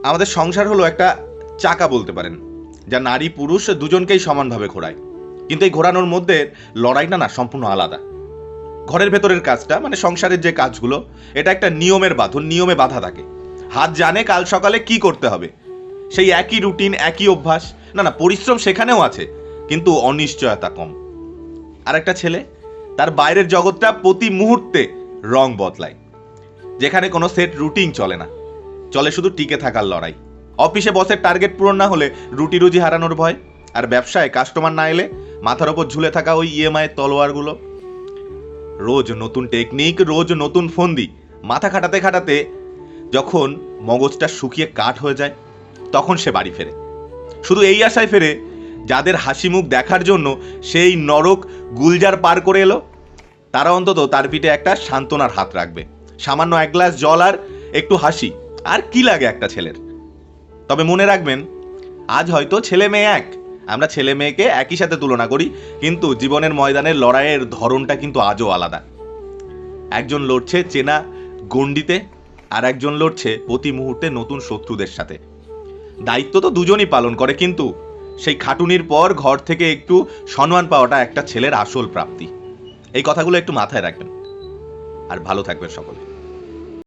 আমাদের সংসার হলো একটা চাকা বলতে পারেন, যা নারী পুরুষ দুজনকেই সমানভাবে ঘোরায়। কিন্তু এই ঘোরানোর মধ্যে লড়াইটা না সম্পূর্ণ আলাদা। ঘরের ভেতরের কাজটা মানে সংসারের যে কাজগুলো, এটা একটা নিয়মের বাঁধন, নিয়মে বাঁধা থাকে। হাত জানে কাল সকালে কি করতে হবে, সেই একই রুটিন, একই অভ্যাস। না না, পরিশ্রম সেখানেও আছে, কিন্তু অনিশ্চয়তা কম। আর একটা ছেলে, তার বাইরের জগৎটা প্রতি মুহূর্তে রং বদলায়, যেখানে কোনো সেট রুটিন চলে না, চলে শুধু টিকে থাকার লড়াই। অফিসে বসের টার্গেট পূরণ না হলে রুটি রুজি হারানোর ভয়, আর ব্যবসায় কাস্টমার না এলে মাথার ওপর ঝুলে থাকা ওই ইএমআই তলোয়ারগুলো। রোজ নতুন টেকনিক, রোজ নতুন ফন্দি, মাথা খাটাতে খাটাতে যখন মগজটা শুকিয়ে কাঠ হয়ে যায়, তখন সে বাড়ি ফেরে। শুধু এই আশায় ফেরে, যাদের হাসি মুখ দেখার জন্য সেই নরক গুলজার পার করে এলো, তারা অন্তত তার পিঠে একটা সান্ত্বনার হাত রাখবে। সামান্য এক গ্লাস জল আর একটু হাসি, আর কি লাগে একটা ছেলের। তবে মনে রাখবেন, আজ হয়তো ছেলে মেয়ে এক, আমরা ছেলে মেয়েকে একই সাথে তুলনা করি, কিন্তু জীবনের ময়দানের লড়াইয়ের ধরনটা কিন্তু আজও আলাদা। একজন লড়ছে চেনা গণ্ডিতে, আর একজন লড়ছে প্রতি মুহূর্তে নতুন শত্রুদের সাথে। দায়িত্ব তো দুজনই পালন করে, কিন্তু সেই খাটুনির পর ঘর থেকে একটু সম্মান পাওয়াটা একটা ছেলের আসল প্রাপ্তি। এই কথাগুলো একটু মাথায় রাখবেন, আর ভালো থাকবেন সকলে।